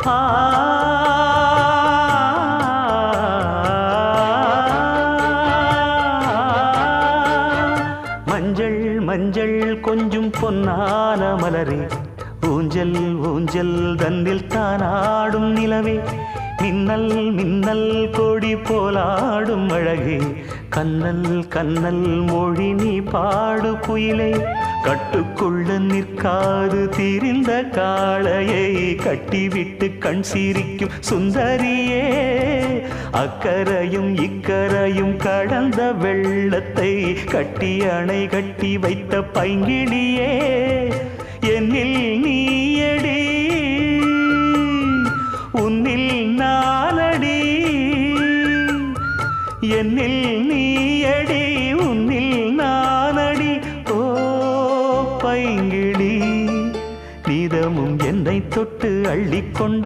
ஆ மஞ்சள் மஞ்சள் கொஞ்சம் பொன்னான மலரே, ஊஞ்சல் ஊஞ்சல் தன்னில் தானாடும் நிலவே, மின்னல் மின்னல் கொடி போலாடும் அழகே, கண்ணல் கண்ணல் மொழி நீ பாடு குயிலே, கட்டுக்குள்ள நிற்காது திரிந்த காளையை கட்டிவிட்டு கண் சிரிக்கும் சுந்தரியே, அக்கரையும் இக்கரையும் கடந்த வெள்ளத்தை கட்டி அணை கட்டி வைத்த பைங்கிளியே, என்னில் நீயடி உன்னில் நானடி, என்னில் நீயடி உன்னில் நானடி. ஓ பைங்கிளி, நீதமும் என்னை தொட்டு அள்ளிக்கொண்டு